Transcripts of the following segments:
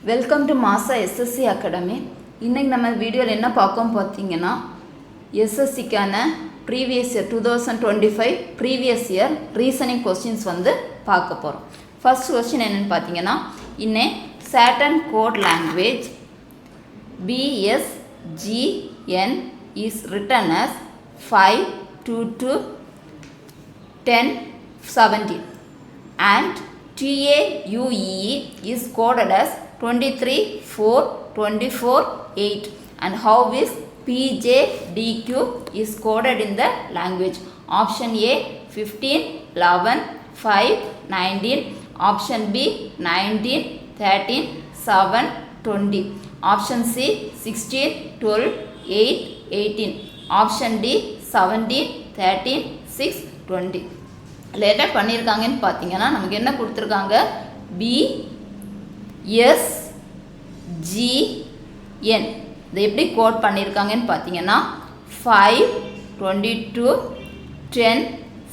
Welcome to மாசா SSC academy. இன்றைக்கி நம்ம வீடியோவில் என்ன பார்க்கோம் பார்த்தீங்கன்னா, எஸ்எஸ்சிக்கான previous year 2025 previous year reasoning questions வந்து பார்க்க போகிறோம். ஃபர்ஸ்ட் கொஸ்டின் என்னென்னு பார்த்தீங்கன்னா, இன்னே Saturn code language BSGN is written as 5221017 and TAUE is coded as 234248 and how is PJDQ is coded in the language. Option A 15 11 5 19, option B 19 13 7 20, option C 16 12 8 18, option D 17 13 6 20. Later பண்ணியிருக்காங்கன்னு பார்த்தீங்கன்னா நமக்கு என்ன கொடுத்துருக்காங்க, BSGN இதை எப்படி code பண்ணியிருக்காங்கன்னு பார்த்தீங்கன்னா 5 22 10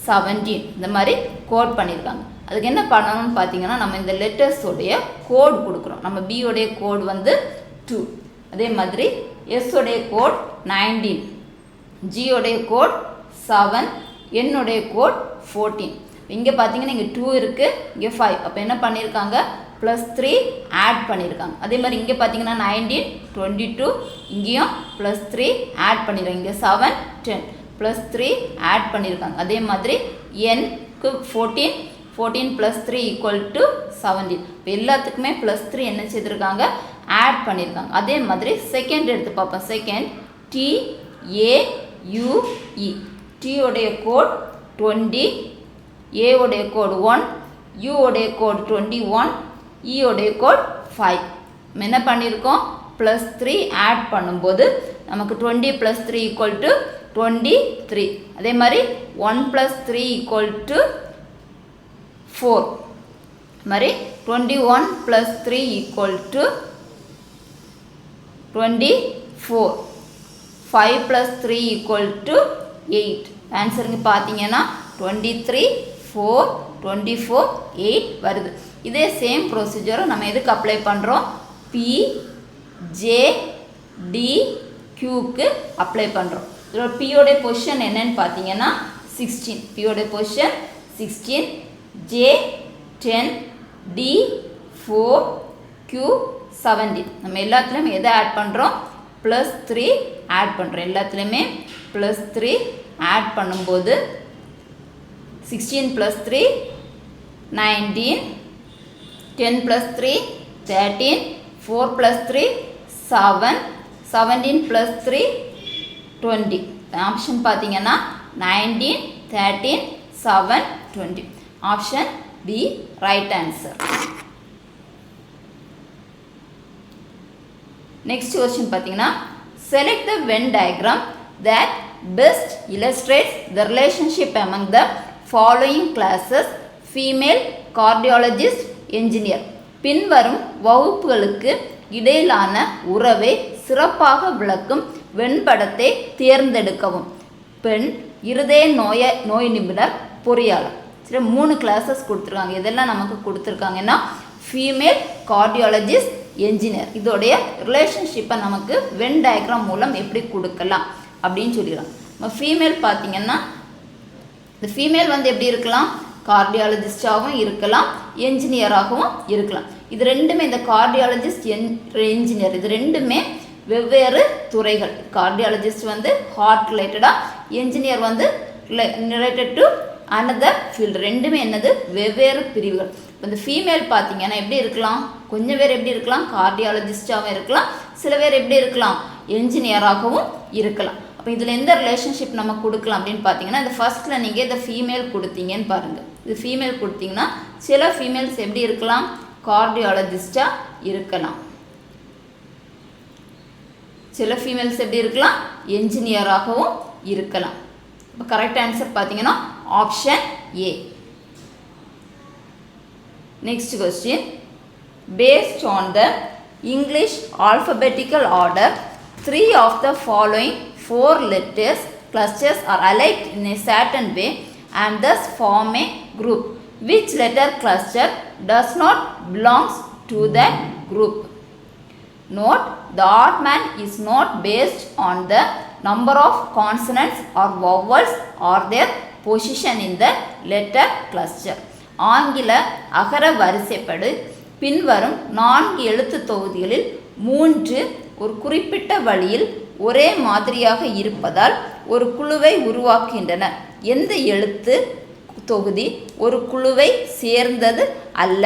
17 இந்த மாதிரி கோட் பண்ணியிருக்காங்க. அதுக்கு என்ன பண்ணணும்னு பார்த்தீங்கன்னா, நம்ம இந்த லெட்டர்ஸோடைய கோட் கொடுக்குறோம். நம்ம பியோடைய கோட் வந்து 2, அதே மாதிரி எஸ்ஸோடைய கோட் 19, ஜியோடைய கோட் 7, என்னுடைய கோட் 14. இங்கே பார்த்தீங்கன்னா இங்கே 2 இருக்குது, இங்கே 5. அப்போ என்ன பண்ணியிருக்காங்க, +3 ஆட் பண்ணியிருக்காங்க. அதே மாதிரி இங்கே பார்த்தீங்கன்னா 19 22, இங்கேயும் +3 ஆட் பண்ணியிருக்காங்க. இங்கே 7 10 +3 ஆட் பண்ணியிருக்காங்க. அதே மாதிரி என்க்கு 14 14 +3 = 17. இப்போ எல்லாத்துக்குமே +3 என்ன செய்திருக்காங்க, ஆட் பண்ணியிருக்காங்க. அதே மாதிரி செகண்ட் எடுத்து பார்ப்போம். செகண்ட் TAUE, T-உடைய கோட் 20, A-உடைய கோட் 1, U-உடைய கோட் 21, E-உடைய கோட் 5. நம்ம என்ன பண்ணியிருக்கோம், +3 ஆட் பண்ணும்போது நமக்கு 20 +3 = 23. அதே மாதிரி 1 + 3 = 4. மாதிரி 21 + 3 = 24. 5 + 3 = 8. ஆன்சருங்க பார்த்தீங்கன்னா 23 4 24 8 வருது. இதே சேம் ப்ரொசீஜரை நம்ம எதுக்கு அப்ளை பண்ணுறோம், PJDQக்கு அப்ளை பண்ணுறோம். இதோட பியோடைய பொசிஷன் என்னன்னு பார்த்தீங்கன்னா 16. பியோடைய பொசிஷன் 16, J 10, D 4, Q 17. நம்ம எல்லாத்துலேயுமே எதை ஆட் பண்ணுறோம், +3 ஆட் பண்ணுறோம். எல்லாத்துலேயுமே +3 ஆட் பண்ணும்போது 16 + 3 19, 10 + 3 13, 4 + 3 7, 17 + 3 20. ஆப்ஷன் பார்த்தீங்கன்னா 19 13 7 20. Option B right answer. Next question பார்த்தீங்கன்னா, select the Venn diagram that best illustrates the relationship among the following classes: female, cardiologist, engineer. பின்வரும் வகுப்புகளுக்கு இடையிலான உறவை சிறப்பாக விளக்கும் வெண்படத்தை தேர்ந்தெடுக்கவும். பெண், இருதய நோய் நிபுணர், பொறியாளர். சரி, 3 கிளாஸஸ் கொடுத்துருக்காங்க. இதெல்லாம் நமக்கு கொடுத்துருக்காங்கன்னா ஃபீமேல், கார்டியாலஜிஸ்ட், என்ஜினியர். இதோடைய ரிலேஷன்ஷிப்பை நமக்கு வென் டயக்ராம் மூலம் எப்படி கொடுக்கலாம் அப்படின்னு சொல்லிடுறாங்க. நம்ம ஃபீமேல் பார்த்தீங்கன்னா, இந்த ஃபீமேல் வந்து எப்படி இருக்கலாம், கார்டியாலஜிஸ்டாகவும் இருக்கலாம், என்ஜினியராகவும் இருக்கலாம். இது ரெண்டுமே, இந்த கார்டியாலஜிஸ்ட் என்ஜினியர் இது ரெண்டுமே வெவ்வேறு துறைகள். கார்டியாலஜிஸ்ட் வந்து ஹார்ட் ரிலேட்டடாக, என்ஜினியர் வந்து ரிலேட்டட் டு அனதர் ஃபீல்டு. ரெண்டுமே என்னது, வெவ்வேறு பிரிவுகள். இப்போ இந்த ஃபீமேல் பார்த்தீங்கன்னா எப்படி இருக்கலாம், கொஞ்சம் பேர் எப்படி இருக்கலாம், கார்டியாலஜிஸ்டாகவும் இருக்கலாம், சில பேர் எப்படி இருக்கலாம், என்ஜினியராகவும் இருக்கலாம். அப்போ இதில் எந்த ரிலேஷன்ஷிப் நம்ம கொடுக்கலாம் அப்படின்னு பார்த்தீங்கன்னா, இந்த ஃபர்ஸ்ட்டில் நீங்கள் இந்த ஃபீமேல் கொடுத்தீங்கன்னு பாருங்கள். இது ஃபீமேல் கொடுத்தீங்கன்னா சில ஃபீமேல்ஸ் எப்படி இருக்கலாம், கார்டியாலஜிஸ்டாக இருக்கலாம், சில ஃபீமேல்ஸ் எப்படி இருக்கலாம், என்ஜினியராகவும் இருக்கலாம். இப்போ கரெக்ட் ஆன்சர் பார்த்தீங்கன்னா option A. Next question, based on the English alphabetical order, 3 of the following 4 letters clusters are alike in a certain way and thus form a group. Which letter cluster does not belongs to that group? Note, the odd man is not based on the number of consonants or vowels or their position in the letter cluster. ஆங்கில அகர வரிசைப்படி பின்வரும் 4 எழுத்து தொகுதிகளில் 3 ஒரு குறிப்பிட்ட வழியில் ஒரே மாதிரியாக இருப்பதால் ஒரு குழுவை உருவாக்குகின்றன. எந்த எழுத்து தொகுதி ஒரு குழுவை சேர்ந்தது அல்ல?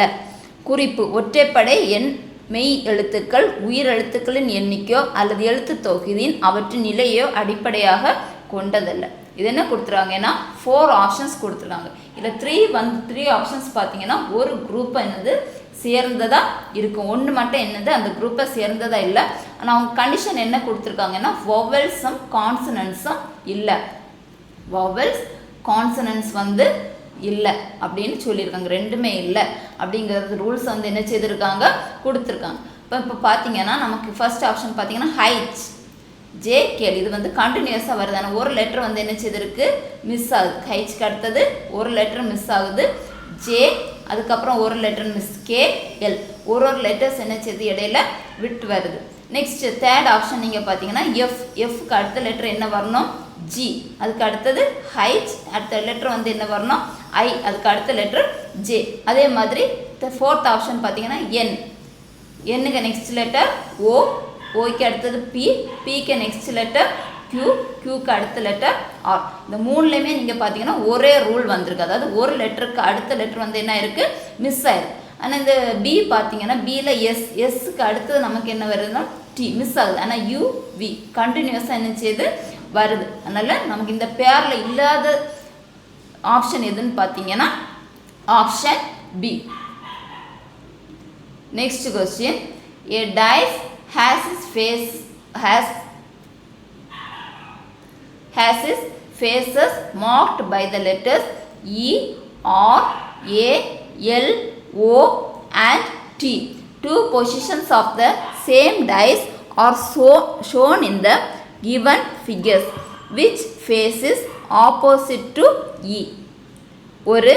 குறிப்பு: ஒற்றைப்படை எண், மெய் எழுத்துக்கள், உயிரெழுத்துக்களின் எண்ணிக்கையோ அல்லது எழுத்து தொகுதியின் அவற்றின் நிலையோ அடிப்படையாக கொண்டதல்ல. இது என்ன கொடுத்துருக்காங்கன்னா 4 ஆப்ஷன்ஸ் கொடுத்துருக்காங்க. இதில் 3 ஆப்ஷன்ஸ் பார்த்தீங்கன்னா ஒரு குரூப்பை என்னது சேர்ந்ததாக இருக்கும், ஒன்று மட்டும் என்னது அந்த குரூப்பை சேர்ந்ததாக இல்லை. ஆனால் அவங்க கண்டிஷன் என்ன கொடுத்துருக்காங்கன்னா வொவல்ஸும் கான்சனன்ஸும் இல்லை, வொவல்ஸ் கான்சனன்ஸ் வந்து இல்லை அப்படின்னு சொல்லியிருக்காங்க, ரெண்டுமே இல்லை அப்படிங்கிறது ரூல்ஸ் வந்து என்ன செய்திருக்காங்க கொடுத்துருக்காங்க. இப்போ பார்த்தீங்கன்னா நமக்கு ஃபர்ஸ்ட் ஆப்ஷன் பார்த்தீங்கன்னா ஹைச் ஜே கேள், இது வந்து கண்டினியூஸாக வருது. ஒரு லெட்டர் வந்து என்ன செய்திருக்கு மிஸ் ஆகுது. ஹைச்க்கு அடுத்தது ஒரு லெட்டர் மிஸ் ஆகுது ஜே, அதுக்கப்புறம் ஒரு லெட்டர் மிஸ் கே எல், ஒரு லெட்டர்ஸ் என்ன செய்யுது இடையில விட்டு வருது. நெக்ஸ்ட் தேர்ட் ஆப்ஷன் நீங்கள் பார்த்தீங்கன்னா எஃப், எஃப்க்கு அடுத்த லெட்டர் என்ன வரணும் ஜி, அதுக்கு அடுத்தது ஹைச், அடுத்த லெட்டர் வந்து என்ன வரணும் ஐ, அதுக்கு அடுத்த லெட்டர் ஜே. அதே மாதிரி ஃபோர்த் ஆப்ஷன் பார்த்தீங்கன்னா என், என்னுக்கு நெக்ஸ்ட் லெட்டர் ஓ, ஓக்கு அடுத்தது பி, பிக்கு நெக்ஸ்ட் லெட்டர் கியூ, கியூக்கு அடுத்த லெட்டர் ஆர். இந்த மூணுலேயுமே நீங்கள் பார்த்தீங்கன்னா ஒரே ரூல் வந்திருக்கு, அதாவது ஒரு லெட்டருக்கு அடுத்த லெட்டர் வந்து என்ன இருக்குது மிஸ் ஆயிருக்கு. ஆனால் இந்த பி பார்த்தீங்கன்னா பியில் எஸ், எஸ்ஸுக்கு அடுத்தது நமக்கு என்ன வருதுன்னா டி மிஸ் ஆகுது. ஆனால் யூ வி கண்டினியூஸாக என்ன செய்யுது வருது. அதனால் நமக்கு இந்த பேரில் இல்லாத ஆப்ஷன் எதுன்னு பார்த்தீங்கன்னா option B. Next question, a dice has its faces marked by the letters E, R, A, L, O and T. Two positions of the same dice are shown in the given figures. Which face is opposite to E? ஒரு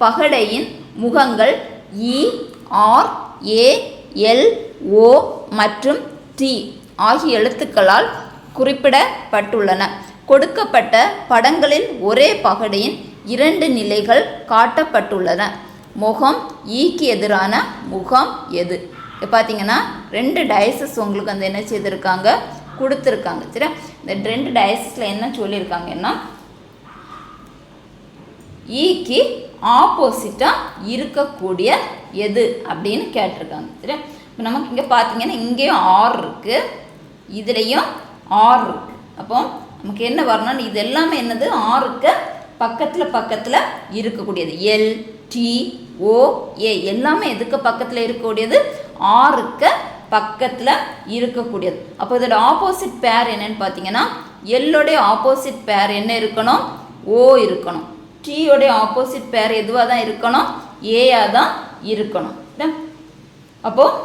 பகடையின் முகங்கள் E, R, A, L, O மற்றும் T ஆகிய எழுத்துக்களால் குறிப்பிடப்பட்டுள்ளன. கொடுக்கப்பட்ட படங்களில் ஒரே பகடையின் 2 நிலைகள் காட்டப்பட்டுள்ளன. முகம் ஈக்கு எதிரான முகம் எது? பார்த்தீங்கன்னா 2 டைசஸ் உங்களுக்கு வந்து என்ன செய்திருக்காங்க கொடுத்துருக்காங்க. சரி, இந்த 2 டைசஸில் என்ன சொல்லியிருக்காங்கன்னா ஈக்கு ஆப்போசிட்டாக இருக்கக்கூடிய எது அப்படின்னு கேட்டிருக்காங்க. சரி, இப்போ நமக்கு இங்கே பார்த்தீங்கன்னா இங்கேயும் ஆர் இருக்குது, இதுலேயும் ஆர் இருக்குது. அப்போ நமக்கு என்ன வரணும்னு இது எல்லாமே என்னது ஆருக்கு பக்கத்தில் இருக்கக்கூடியது. எல், டி, ஓ, ஏ எல்லாமே எதுக்கு பக்கத்தில் இருக்கக்கூடியது ஆருக்கு பக்கத்தில் இருக்கக்கூடியது. அப்போ இதோட ஆப்போசிட் பேர் என்னன்னு பார்த்தீங்கன்னா எல்லோடைய ஆப்போசிட் பேர் என்ன இருக்கணும் ஓ இருக்கணும். டீயோடைய ஆப்போசிட் பேர் எதுவாக தான் இருக்கணும் ஏயாக தான் இருக்கணும். அப்போது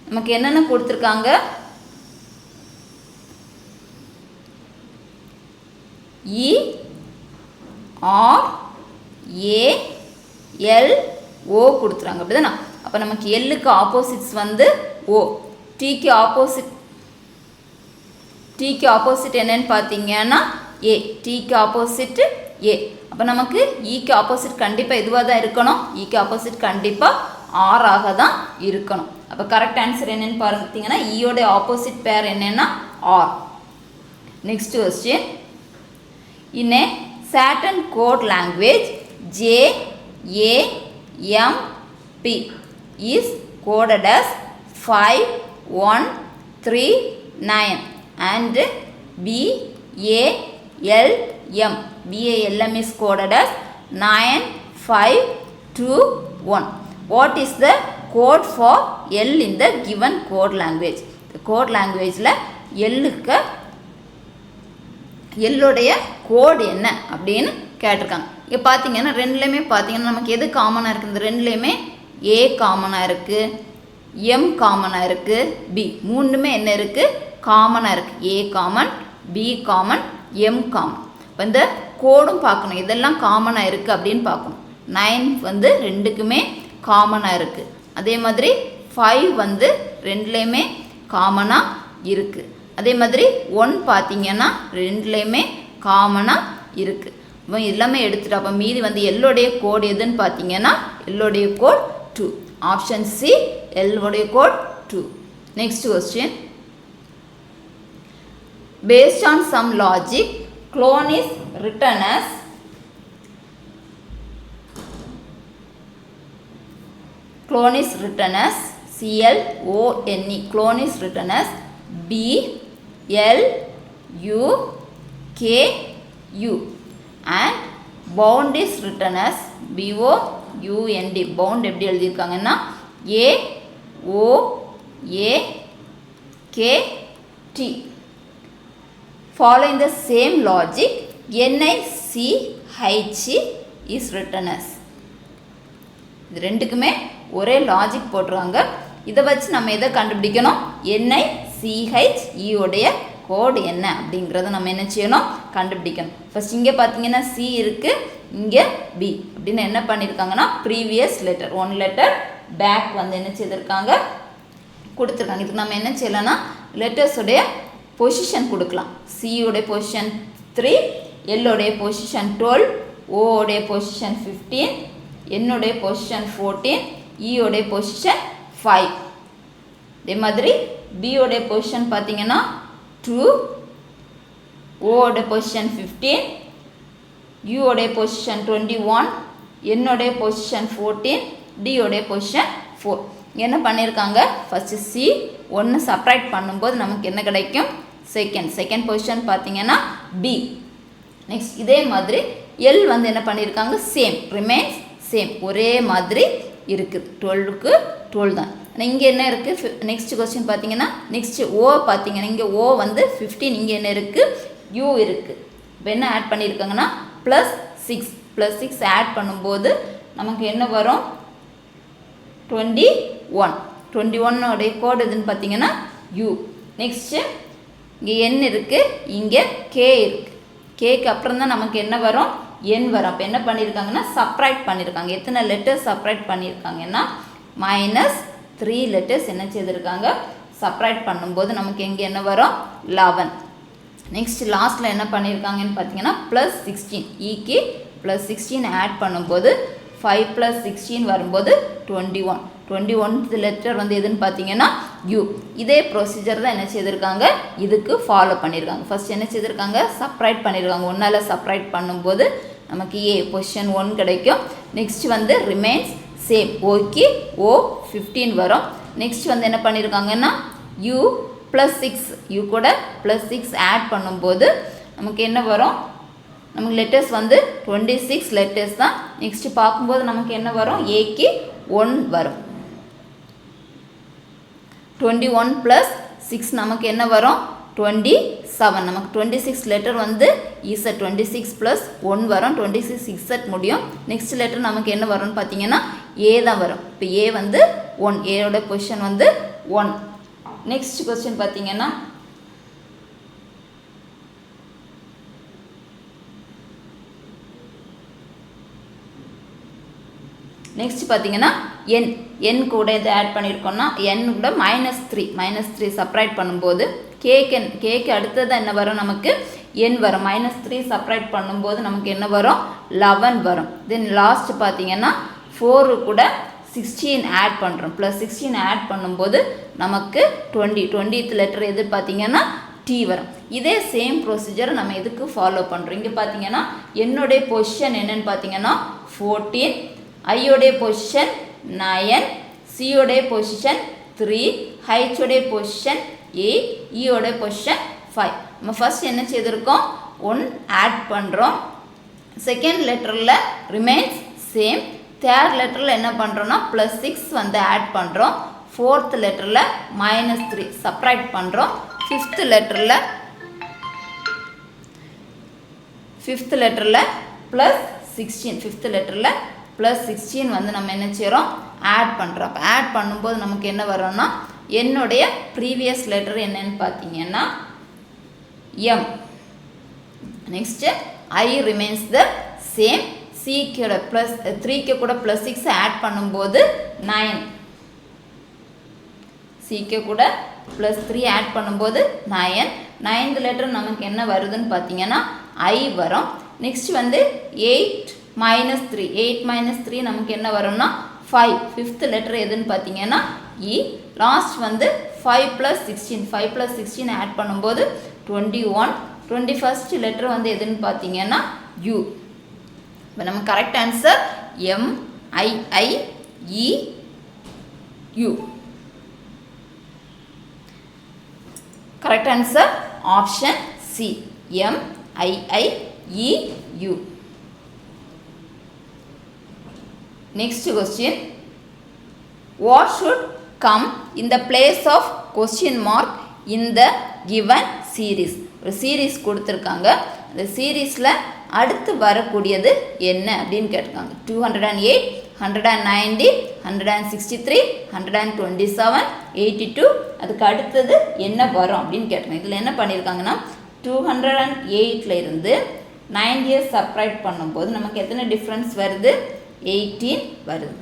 நமக்கு என்னென்ன கொடுத்துருக்காங்க இ, ஆர், ஏ, எல், ஓ கொடுத்துறாங்க, அப்படிதானே? அப்போ நமக்கு எல்லுக்கு ஆப்போசிட்ஸ் வந்து ஓ, டீக்கு ஆப்போசிட் என்னன்னு பார்த்தீங்கன்னா ஏ, டீக்கு ஆப்போசிட்டு ஏ. அப்போ நமக்கு ஈக்கு ஆப்போசிட் கண்டிப்பாக எதுவாக தான் இருக்கணும் ஈக்கு ஆப்போசிட் கண்டிப்பாக ஆறாக தான் இருக்கணும். அப்போ கரெக்ட் ஆன்சர் என்னன்னு பார்த்தீங்கன்னா ஈயோட ஆப்போசிட் பேர் என்னன்னா R. Next question, in a certain code language JAMP is coded as 5139 and BALM is coded as 9521. What is the code for L in the given code language? The code language la L-க்கு எல்லுடைய கோடு என்ன அப்படின்னு கேட்டிருக்காங்க. இங்கே பார்த்தீங்கன்னா ரெண்டுலேயுமே பார்த்தீங்கன்னா நமக்கு எது காமனாக இருக்குது? இந்த ரெண்டுலேயுமே ஏ காமனாக இருக்குது, எம் காமனாக இருக்குது, பி மூணுமே என்ன இருக்குது காமனாக இருக்குது. A common, B common, M common. இப்போ இந்த கோடும் பார்க்கணும் இதெல்லாம் காமனாக இருக்குது அப்படின்னு பார்க்கணும். 9 வந்து ரெண்டுக்குமே காமனாக இருக்குது. அதே மாதிரி 5 வந்து ரெண்டுலேயுமே காமனாக இருக்குது. அதே மாதிரி 1 பார்த்தீங்கன்னா ரெண்டுலேயுமே காமனாக இருக்குது. இப்போ எல்லாமே எடுத்துகிட்டு அப்போ மீதி வந்து எல்லோடைய கோட் எதுன்னு பார்த்தீங்கன்னா எல்லோடைய கோட் 2. ஆப்ஷன் சி எல்லோடைய code 2. Next question. Based on some logic, clone is written as CLONE. Clone is written as BLUKU and bound is written as BOUND. bound எப்படி எழுதியிருக்காங்கன்னா AOAKT. Following the same logic, NICH is written as. இது ரெண்டுக்குமே ஒரே logic போட்டுருவாங்க. இதை வச்சு நம்ம எதை கண்டுபிடிக்கணும்? NICHE உடைய கோடு என்ன அப்படிங்கிறத நம்ம என்ன செய்யணும்? கண்டுபிடிக்கணும். ஃபர்ஸ்ட் இங்கே பார்த்தீங்கன்னா சி இருக்குது, இங்கே பி அப்படின்னு என்ன பண்ணியிருக்காங்கன்னா ப்ரீவியஸ் லெட்டர் 1 லெட்டர் பேக் வந்து என்ன செய்திருக்காங்க கொடுத்துருக்காங்க. இதுக்கு நம்ம என்ன செய்யலாம்னா லெட்டர்ஸுடைய பொசிஷன் கொடுக்கலாம். சியோடைய பொசிஷன் 3, எல்லோடைய பொசிஷன் 12, ஓடைய பொசிஷன் 15, என்னுடைய பொசிஷன் 14, ஈயோடைய பொசிஷன் 5. அதே மாதிரி பியோடைய பொசிஷன் பார்த்தீங்கன்னா 2, ஓடைய பொசிஷன் 15, யூடைய பொசிஷன் 21, என்னுடைய பொசிஷன் 14, டியோடைய பொசிஷன் 4. என்ன பண்ணியிருக்காங்க? ஃபஸ்ட்டு சி 1 செப்பரேட் பண்ணும்போது நமக்கு என்ன கிடைக்கும்? செகண்ட் பொசிஷன் பார்த்தீங்கன்னா பி. நெக்ஸ்ட் இதே மாதிரி எல் வந்து என்ன பண்ணியிருக்காங்க? சேம் ரிமைன்ஸ் சேம் ஒரே மாதிரி இருக்குது. 12க்கு 12 தான். ஆனால் இங்கே என்ன இருக்குது? நெக்ஸ்ட் கொஸ்டின் பார்த்தீங்கன்னா நெக்ஸ்ட் ஓ பார்த்தீங்கன்னா இங்கே ஓ வந்து 15, இங்கே என்ன இருக்குது? யூ இருக்குது. இப்போ என்ன ஆட் பண்ணியிருக்காங்கன்னா +6 ஆட் பண்ணும்போது நமக்கு என்ன வரும்? 21. 21 கோடு எதுன்னு பார்த்தீங்கன்னா யூ. நெக்ஸ்ட்டு இங்கே என் இருக்குது, இங்கே கே இருக்குது. கேக்கு அப்புறம் தான் நமக்கு என்ன வரும்? என் வரும். அப்போ என்ன பண்ணியிருக்காங்கன்னா செப்பரேட் பண்ணியிருக்காங்க. எத்தனை லெட்டர்ஸ் செப்பரேட் பண்ணியிருக்காங்கன்னா -3 லெட்டர்ஸ் என்ன செய்திருக்காங்க? செப்பரேட் பண்ணும்போது நமக்கு எங்கே என்ன வரும்? 11. நெக்ஸ்ட் லாஸ்ட்டில் என்ன பண்ணியிருக்காங்கன்னு பார்த்தீங்கன்னா +16 ஈக்கு +16 ஆட் பண்ணும்போது 5 + 16 வரும்போது 21. 21th லெட்டர் வந்து எதுன்னு பார்த்தீங்கன்னா யூ. இதே ப்ரொசீஜர் தான் என்ன செய்திருக்காங்க இதுக்கு ஃபாலோ பண்ணியிருக்காங்க. ஃபர்ஸ்ட் என்ன செய்திருக்காங்க? செப்பரேட் பண்ணியிருக்காங்க. 1ஆல் செப்பரேட் பண்ணும்போது நமக்கு ஏ பொசிஷன் 1 கிடைக்கும். நெக்ஸ்ட் வந்து ரிமைன்ஸ் சேம் ஓகே ஓ 15 வரும். நெக்ஸ்ட் வந்து என்ன பண்ணியிருக்காங்கன்னா யூ +6 யூ கூட +6 ஆட் பண்ணும்போது நமக்கு என்ன வரும்? நமக்கு லெட்டர்ஸ் வந்து 26 லெட்டர்ஸ் தான். நெக்ஸ்ட் பார்க்கும்போது நமக்கு என்ன வரும்? ஏக்கு 1 வரும். 21 + 6 நமக்கு என்ன வரும்? 27. நமக்கு 26 லெட்டர் வந்து இசட் 26 + 1 வரும். 26 இசட் முடியும். நெக்ஸ்ட் லெட்டர் நமக்கு என்ன வரும்னு பார்த்தீங்கன்னா ஏ தான் வரும். இப்போ ஏ வந்து 1, ஏயோட பொசிஷன் வந்து 1. நெக்ஸ்ட் கொஸ்டின் பார்த்தீங்கன்னா நெக்ஸ்ட் பார்த்தீங்கன்னா என் கூட இதை ஆட் பண்ணியிருக்கோம்னா என் கூட -3 செப்பரேட் பண்ணும்போது கேக்கு அடுத்தது என்ன வரும்? நமக்கு என் வரும். -3 செப்பரேட் பண்ணும்போது நமக்கு என்ன வரும்? 11 வரும். தென் லாஸ்ட் பார்த்தீங்கன்னா 4 கூட 16 ஆட் பண்ணுறோம். +16 ஆட் பண்ணும்போது நமக்கு 20th லெட்டர் எது பார்த்தீங்கன்னா டி வரும். இதே சேம் ப்ரொசீஜர் நம்ம எதுக்கு ஃபாலோ பண்ணுறோம்? இங்கே பார்த்தீங்கன்னா என்னுடைய பொசிஷன் என்னன்னு பார்த்தீங்கன்னா 14, ஐயோடைய பொசிஷன் 9, சியோடைய பொசிஷன் 3, ஹைச்சோடைய பொசிஷன் 8, ஈயோடைய பொசிஷன் 5. நம்ம ஃபர்ஸ்ட் என்ன செய்திருக்கோம்? 1 ஆட் பண்ணுறோம். செகண்ட் லெட்டரில் ரிமைன்ஸ் சேம். தேர்ட் லெட்டரில் என்ன பண்ணுறோன்னா +6 வந்து ஆட் பண்ணுறோம். ஃபோர்த் லெட்டரில் -3 செப்பரேட் பண்ணுறோம். ஃபிஃப்த் லெட்டரில் +16 ஃபிஃப்த் லெட்டரில் +16 வந்து நம்ம என்ன செய்கிறோம்? ஆட் பண்ணுறோம். அப்போ ஆட் பண்ணும்போது நமக்கு என்ன வரும்னா என்னுடைய ப்ரீவியஸ் லெட்டர் என்னன்னு பார்த்தீங்கன்னா M. Next I remains the same. சிக்கோட +3 கூட +6 ஆட் பண்ணும்போது 9. சிக்கு கூட ப்ளஸ் 3 ஆட் பண்ணும்போது 9. 9th லெட்டர் நமக்கு என்ன வருதுன்னு பார்த்தீங்கன்னா ஐ வரும். நெக்ஸ்ட் வந்து 8 மைனஸ் 3. 8 மைனஸ் 3 நமக்கு என்ன வரும்னா 5. 5th லெட்டர் எதுன்னு பார்த்தீங்கன்னா இ. லாஸ்ட் வந்து 5 + 16. 5 + 16 ஆட் பண்ணும்போது 21. 21st லெட்டர் வந்து எதுன்னு பார்த்தீங்கன்னா யூ. இப்போ நம்ம correct answer MIIEU. Correct answer option C. MIIEU. Next question. What should come in the place of question mark in the given series? ஒரு சீரீஸ் கொடுத்துருக்காங்க. அந்த சீரீஸில் அடுத்து வரக்கூடியது என்ன அப்படின்னு கேட்டிருக்காங்க. 208, 190, 163, 127, 82. அதுக்கு அடுத்தது என்ன வரும் அப்படின்னு கேட்டிருக்காங்க. இதில் என்ன பண்ணியிருக்காங்கன்னா 208 இருந்து 90 செப்பரேட் பண்ணும்போது நமக்கு எத்தனை டிஃப்ரென்ஸ் வருது? 18 வருது.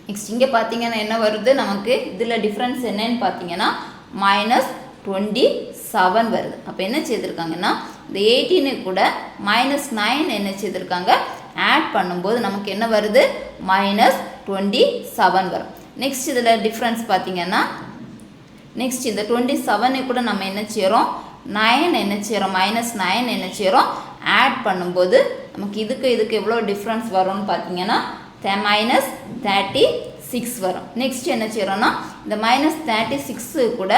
நெக்ஸ்ட் இங்கே பார்த்தீங்கன்னா என்ன வருது நமக்கு? இதில் டிஃப்ரென்ஸ் என்னன்னு பார்த்தீங்கன்னா -27 வருது. அப்போ என்ன செய்திருக்காங்கன்னா இந்த 18 கூட -9 என்ன செய்திருக்காங்க? ஆட் பண்ணும்போது நமக்கு என்ன வருது? -27 வரும். நெக்ஸ்ட் இதில் டிஃப்ரென்ஸ் பார்த்தீங்கன்னா நெக்ஸ்ட் இந்த 27 கூட நம்ம என்ன செய்கிறோம்? 9 என்ன செய்கிறோம்? -9 என்ன செய்கிறோம்? ஆட் பண்ணும்போது நமக்கு இதுக்கு எவ்வளோ டிஃப்ரென்ஸ் வரும்னு பார்த்தீங்கன்னா -36 வரும். நெக்ஸ்ட் என்ன செய்கிறோன்னா இந்த -36 கூட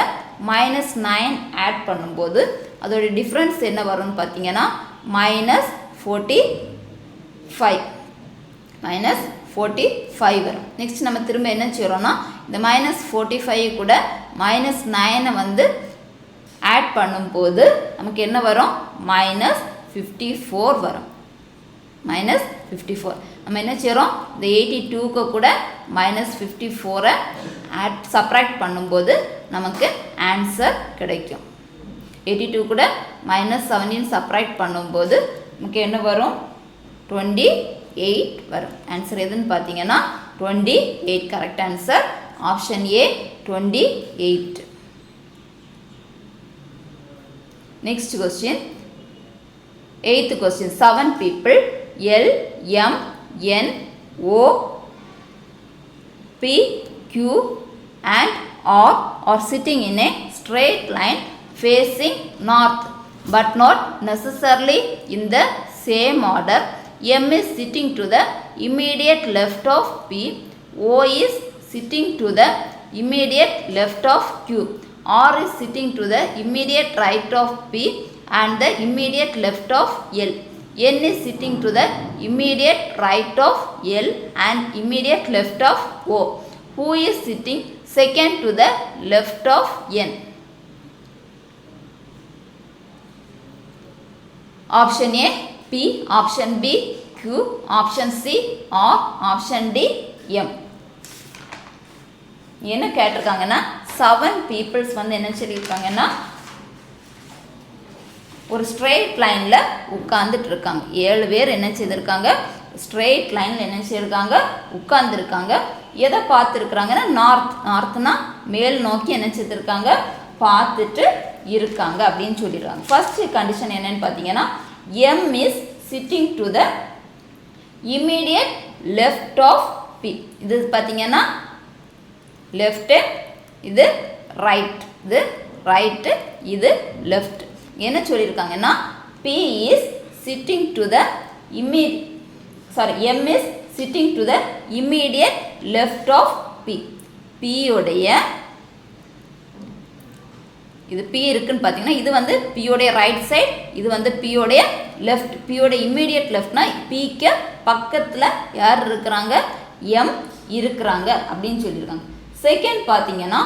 -9 ஆட் பண்ணும்போது அதோட டிஃப்ரென்ஸ் என்ன வரும்னு பார்த்தீங்கன்னா -45 வரும். நெக்ஸ்ட் நம்ம திரும்ப என்ன செய்கிறோன்னா இந்த -45 கூட -9 வந்து ஆட் பண்ணும்போது நமக்கு என்ன வரும்? -54 வரும். -54. நம்ம என்ன செய்கிறோம்? இந்த 82க்கு கூட -54 ஆட் சப்ராக்ட் பண்ணும்போது நமக்கு ஆன்சர் கிடைக்கும். 82 கூட -17 சப்ராக்ட் பண்ணும்போது நமக்கு என்ன வரும்? 28 வரும். ஆன்சர் எதுன்னு பார்த்தீங்கன்னா 28. Correct answer option A 28. Next question. 8th question. 7 people L, M, N, O, P, Q and R are sitting in a straight line facing north but not necessarily in the same order. M is sitting to the immediate left of P. O is sitting to the immediate left of Q. R is sitting to the immediate right of P and the immediate left of L. N is sitting to the immediate right of L and immediate left of O. Who is sitting second to the left of N? Option A P, option B Q, option C or option D M. என்ன கேட்டிருக்காங்கன்னா 7 peoples வந்து என்ன சொல்லியிருக்காங்கன்னா ஒரு straight லைனில் உட்கார்ந்துட்டு இருக்காங்க. 7 பேர் என்ன செய்திருக்காங்க? ஸ்ட்ரெயிட் லைனில் என்ன செய்யிருக்காங்க? உட்கார்ந்துருக்காங்க. எதை பார்த்துருக்குறாங்கன்னா நார்த்னா மேல் நோக்கி என்ன செய்திருக்காங்க? பார்த்துட்டு இருக்காங்க அப்படின்னு சொல்லிடுறாங்க. ஃபர்ஸ்ட் கண்டிஷன் என்னன்னு பார்த்தீங்கன்னா M is sitting to the immediate left of P. இது பார்த்தீங்கன்னா லெஃப்ட்டு, இது ரைட், இது ரைட்டு, இது லெஃப்ட். என்ன சொல்லியிருக்காங்கன்னா P is sitting to the M is sitting to the immediate left of P. P உடைய இது P இருக்குன்னு பார்த்தீங்கன்னா இது வந்து P உடைய ரைட் சைட், இது வந்து P உடைய லெஃப்ட். P உடைய இம்மீடியட் லெஃப்ட்னா Pக்கு பக்கத்தில் யார் இருக்கிறாங்க? M இருக்கிறாங்க அப்படின்னு சொல்லியிருக்காங்க. செகண்ட் பார்த்தீங்கன்னா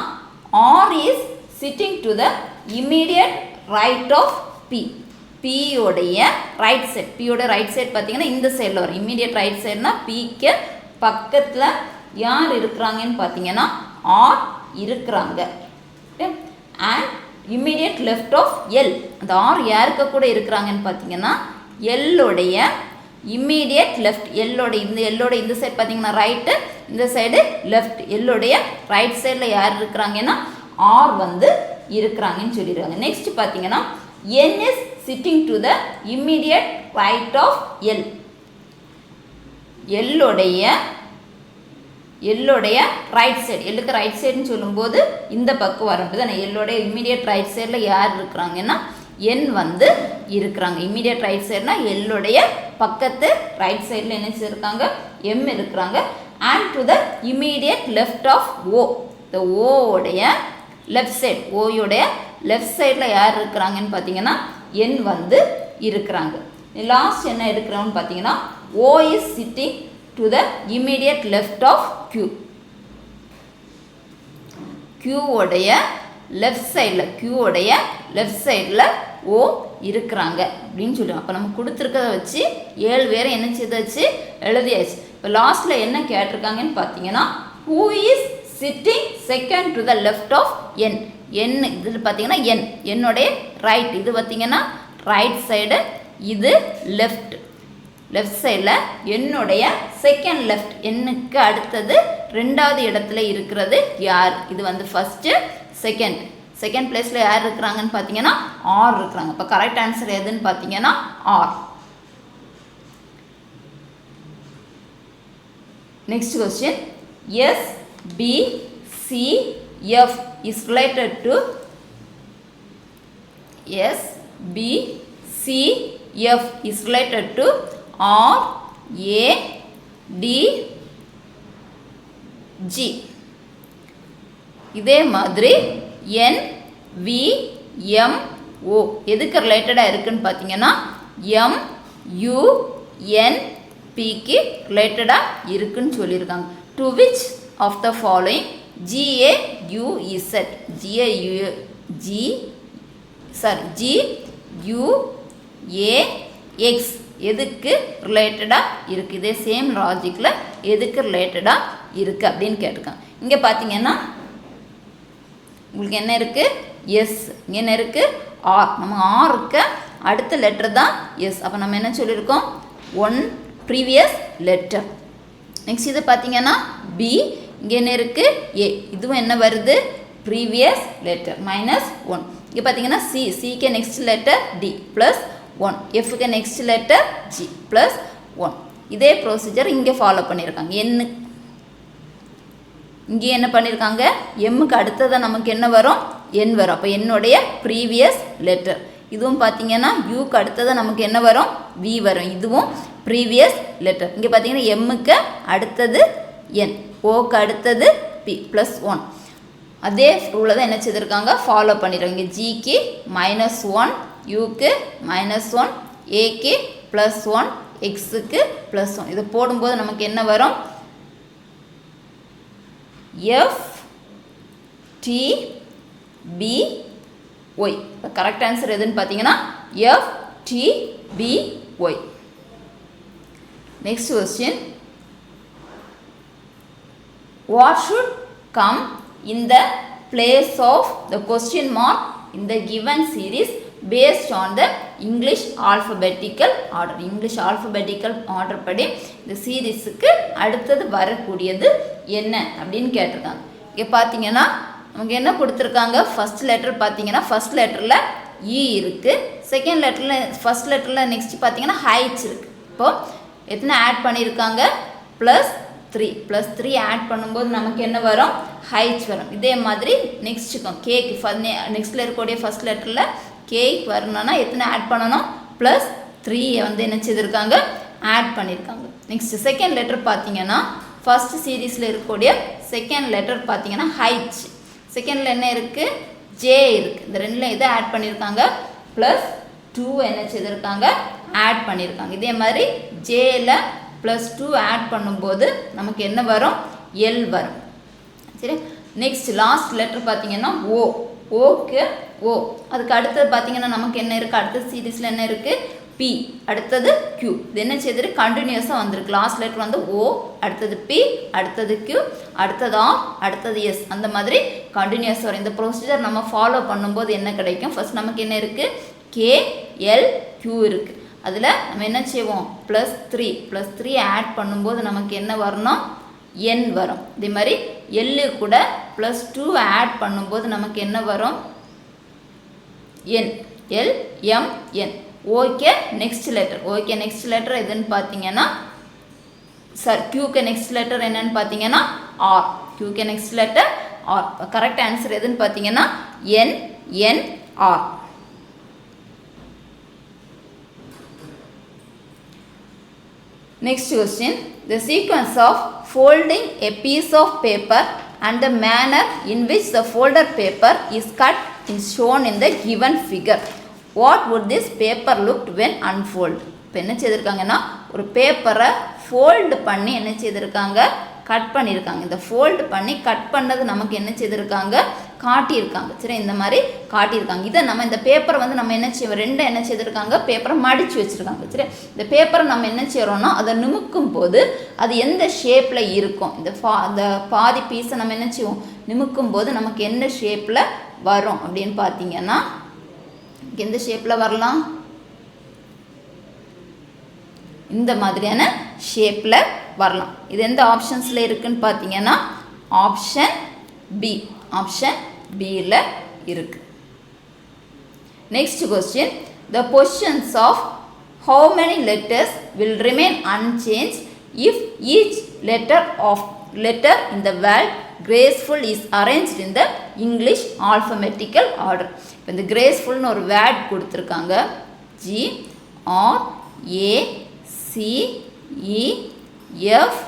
R is sitting to the immediate right of P. P உடைய ரைட் சைட், P உடைய ரைட் சைட் பார்த்தீங்கன்னா இந்த சைடில் வரும். இம்மீடியட் ரைட் சைட்னா Pக்கு பக்கத்தில் யார் இருக்கிறாங்கன்னு பார்த்தீங்கன்னா R இருக்கிறாங்க. And immediate left of L. அந்த R யாருக்கு கூட இருக்கிறாங்கன்னு பார்த்தீங்கன்னா எல்லுடைய இம்மீடியட் லெஃப்ட். எல்லோட இந்த சைடு பார்த்தீங்கன்னா ரைட்டு, இந்த சைடு லெஃப்ட். எல்லுடைய ரைட் சைடில் யார் இருக்கிறாங்கன்னா ஆர் வந்து இருக்கிறாங்கன்னு சொல்லிடுவாங்க. நெக்ஸ்ட் பார்த்தீங்கன்னா N is sitting to the immediate right of L. எல்லுடைய ரைட் சைடு, எல்லுக்கு ரைட் சைடுன்னு சொல்லும்போது இந்த பக்கம் வரப்போ தான் எல்லுடைய இம்மிடியட் ரைட் சைடில் யார் இருக்கிறாங்கன்னா என் வந்து இருக்கிறாங்க. இம்மிடியட் ரைட் சைடுனா எல்லுடைய பக்கத்து ரைட் சைடில் என்ன செய்யிருக்காங்க எம் இருக்கிறாங்க. And to the immediate left of O, இந்த ஓவுடைய லெஃப்ட் சைடு, ஓயுடைய லெஃப்ட் சைடில் யார் இருக்கிறாங்கன்னு பார்த்தீங்கன்னா என் வந்து இருக்கிறாங்க. லாஸ்ட் என்ன இருக்கிறோம்னு பார்த்தீங்கன்னா O is sitting to the immediate left of Q. Qவுடைய லெஃப்ட் சைடில், Qவுடைய லெஃப்ட் சைடில் ஓ இருக்கிறாங்க அப்படின்னு சொல்லுவோம். அப்போ நம்ம கொடுத்துருக்கத வச்சு 7 பேரை என்ன செய்தாச்சு எழுதியாச்சு. இப்போ லாஸ்ட்டில் என்ன கேட்டிருக்காங்கன்னு பார்த்தீங்கன்னா who is sitting second to the left of N. N இதில் பார்த்தீங்கன்னா என்னுடைய ரைட், இது பார்த்தீங்கன்னா ரைட் சைடு, இது லெஃப்ட் சைடில் என்னுடைய செகண்ட் லெஃப்ட், எண்ணுக்கு அடுத்தது 2வது இடத்துல இருக்கிறது யார்? இது வந்து ஃபஸ்ட்டு செகண்ட் பிளேஸில் யார் இருக்கிறாங்கன்னு பார்த்தீங்கன்னா ஆர் இருக்கிறாங்க. இப்போ கரெக்ட் ஆன்சர் எதுன்னு பார்த்தீங்கன்னா R. Next question, S P C F is related to S B C F is related to R A D G. இதே மாதிரி N V M O எதுக்கு ரிலேட்டடாக இருக்குன்னு பார்த்தீங்கன்னா M U N P க்கு ரிலேட்டடாக இருக்குன்னு சொல்லியிருக்காங்க. To which of the following GAUZ எதுக்கு ரிலேட்டடாக இருக்குது? இதே சேம் லாஜிக்கில் எதுக்கு ரிலேட்டடாக இருக்குது அப்படின்னு கேட்டிருக்காங்க. இங்கே பார்த்தீங்கன்னா உங்களுக்கு என்ன இருக்குது எஸ், இங்கே என்ன இருக்குது ஆர். நம்ம ஆருக்கு அடுத்த லெட்டர் தான் எஸ். அப்போ நம்ம என்ன சொல்லியிருக்கோம் ஒன் ப்ரீவியஸ் லெட்டர். நெக்ஸ்ட் இது பார்த்தீங்கன்னா பி, இங்கே என்ன இருக்குது ஏ, இதுவும் என்ன வருது ப்ரீவியஸ் லெட்டர் -1. இங்கே பார்த்தீங்கன்னா சி, சிக்கு நெக்ஸ்ட் லெட்டர் டி +1, எஃப்க்கு நெக்ஸ்ட் லெட்டர் ஜி +1. இதே ப்ரொசீஜர் இங்கே ஃபாலோ பண்ணியிருக்காங்க. என்னு இங்கே என்ன பண்ணியிருக்காங்க எம்முக்கு அடுத்ததான் நமக்கு என்ன வரும் என் வரும். அப்போ என்னுடைய ப்ரீவியஸ் லெட்டர். இதுவும் பார்த்தீங்கன்னா யூக்கு அடுத்ததான் நமக்கு என்ன வரும் வி வரும். இதுவும் ப்ரீவியஸ் லெட்டர். இங்கே பார்த்தீங்கன்னா எம்முக்கு அடுத்தது என், ஓக்கு அடுத்தது பி +1. அதே ரூலை தான் என்ன செய்திருக்காங்க ஃபாலோ பண்ணிடுறாங்க. இங்கே ஜிக்கு -1, யூக்கு -1, ஏக்கு +1, எக்ஸுக்கு +1. இதை போடும்போது நமக்கு என்ன வரும் எஃப் டி பி ஒய். இப்போ கரெக்ட் ஆன்சர் எதுன்னு பார்த்தீங்கன்னா F T P Y. Next question, what should come in the place of the question mark in the given series based on the English alphabetical order? English alphabetical order படி இந்த சீரீஸுக்கு அடுத்தது வரக்கூடியது என்ன அப்படின்னு கேட்டிருக்காங்க. இங்கே பார்த்தீங்கன்னா நமக்கு என்ன கொடுத்துருக்காங்க ஃபஸ்ட் லெட்டர் பார்த்தீங்கன்னா ஃபஸ்ட் லெட்டரில் இ இருக்குது, செகண்ட் லெட்டரில் ஃபஸ்ட் லெட்டரில் நெக்ஸ்ட் பார்த்தீங்கன்னா ஹைச் இருக்குது. இப்போது எத்தனை ஆட் பண்ணியிருக்காங்க +3 ஆட் பண்ணும்போது நமக்கு என்ன வரும் ஹைச் வரும். இதே மாதிரி நெக்ஸ்ட்டுக்கும் கேக்கு நெக்ஸ்ட்டில் இருக்கக்கூடிய ஃபஸ்ட் லெட்டரில் கேக் வரணும்னா எத்தனை ஆட் பண்ணணும் +3 வந்து என்ன செய்திருக்காங்க ஆட் பண்ணியிருக்காங்க. நெக்ஸ்ட் செகண்ட் லெட்டர் பார்த்தீங்கன்னா ஃபஸ்ட் சீரீஸில் இருக்கக்கூடிய செகண்ட் லெட்டர் பார்த்தீங்கன்னா ஹைச், செகண்டில் என்ன இருக்குது ஜே இருக்குது. இந்த ரெண்டில் இதை ஆட் பண்ணியிருக்காங்க +2 என்ன செய்திருக்காங்க ஆட் பண்ணியிருக்காங்க. இதே மாதிரி ஜேயில் +2 ஆட் பண்ணும்போது நமக்கு என்ன வரும் எல் வரும். சரி, நெக்ஸ்ட் லாஸ்ட் லெட்டர் பார்த்தீங்கன்னா ஓ, ஓக்கு ஓ. அதுக்கு அடுத்தது பார்த்தீங்கன்னா நமக்கு என்ன இருக்குது அடுத்த சீரீஸில் என்ன இருக்குது பி, அடுத்தது கியூ. இது என்ன செய்யுது கண்டினியூஸாக வந்திருக்கு. லாஸ்ட் லெட்டர் வந்து ஓ, அடுத்தது பி, அடுத்தது கியூ, அடுத்தது ஆர், அடுத்தது எஸ், அந்த மாதிரி கண்டினியூஸ் வரும். இந்த ப்ரொசீஜர் நம்ம ஃபாலோ பண்ணும்போது என்ன கிடைக்கும், ஃபர்ஸ்ட் நமக்கு என்ன இருக்குது கே எல் கியூ இருக்குது. அதில் நம்ம என்ன செய்வோம் +3 ஆட் பண்ணும்போது நமக்கு என்ன வரணும் என் வரும். இதே மாதிரி எல்லு கூட ப்ளஸ் 2 ஆட் பண்ணும்போது நமக்கு என்ன வரும்? N, L M N. Okay next letter. Okay next letter எதுன்னு பார்த்தீங்கன்னா கியூக்கு நெக்ஸ்ட் லெட்டர் என்னன்னு பார்த்தீங்கன்னா ஆர். கியூக்கு next letter R. Correct answer எதுன்னு பார்த்தீங்கன்னா N N R. Next question, the sequence of folding a piece of paper and the manner in which the folded paper is cut is shown in the given figure. What would this paper look when unfolded? இப்போ என்ன செய்திருக்காங்கன்னா ஒரு பேப்பரை fold பண்ணி என்ன செய்திருக்காங்க? Cut பண்ணியிருக்காங்க. இந்த fold பண்ணி கட் பண்ணது நமக்கு என்ன செய்திருக்காங்க? காட்டியிருக்காங்க. சரி, இந்த மாதிரி காட்டியிருக்காங்க. இதை நம்ம இந்த பேப்பரை வந்து நம்ம என்ன செய்வோம்? ரெண்டும் என்ன செய்திருக்காங்க? பேப்பரை மடித்து வச்சுருக்காங்க. சரி, இந்த பேப்பரை நம்ம என்ன செய்கிறோம்னா அதை நிமுக்கும் போது அது எந்த ஷேப்பில் இருக்கும்? இந்த பாதி பீஸை நம்ம என்ன செய்வோம்? நிமுக்கும் போது நமக்கு என்ன ஷேப்பில் வரும் அப்படின்னு பார்த்தீங்கன்னா எந்த ஷேப்பில் வரலாம்? இந்த மாதிரியான ஷேப்பில் வரலாம். இது எந்த ஆப்ஷன்ஸில் இருக்குன்னு பார்த்தீங்கன்னா ஆப்ஷன் பி. ஆப்ஷன் பியில் இருக்கு. Next question, the positions of how many letters will remain unchanged if each letter in the word graceful is arranged in the English alphabetical order. இப்போ இந்த கிரேஸ்ஃபுல்னு ஒரு வேர்ட் கொடுத்துருக்காங்க. GRACEFUL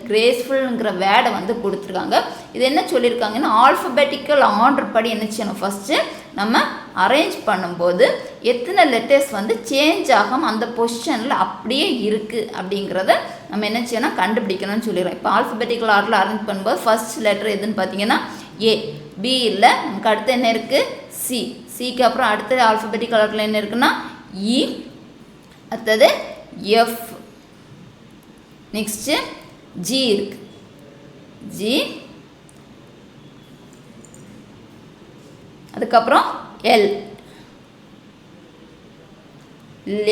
கிரேஸ்ஃபுல்ங்கிற வேர்டை வந்து கொடுத்துருக்காங்க. இது என்ன சொல்லியிருக்காங்கன்னா ஆல்ஃபபெட்டிக்கல் ஆர்டர் படி என்ன செய்யணும்? ஃபஸ்ட்டு நம்ம அரேஞ்ச் பண்ணும்போது எத்தனை லெட்டர்ஸ் வந்து சேஞ்ச் ஆகாமல் அந்த பொசிஷனில் அப்படியே இருக்குது அப்படிங்கிறத நம்ம என்ன செய்யணும்? கண்டுபிடிக்கணும்னு சொல்லிடுறோம். இப்போ ஆல்ஃபபெட்டிக்கல் ஆர்டரில் அரேஞ்ச் பண்ணும்போது ஃபர்ஸ்ட் லெட்டர் எதுன்னு பார்த்தீங்கன்னா ஏ. பி இல்லை, நமக்கு அடுத்து என்ன இருக்குது? சி. சிக்கு அப்புறம் அடுத்த ஆல்ஃபபெட்டிக்கல் ஆர்டரில் என்ன இருக்குன்னா இ, அடுத்தது எஃப், நெக்ஸ்ட்டு ஜி இருக்கு. ஜி, அதுக்கப்புறம் எல்,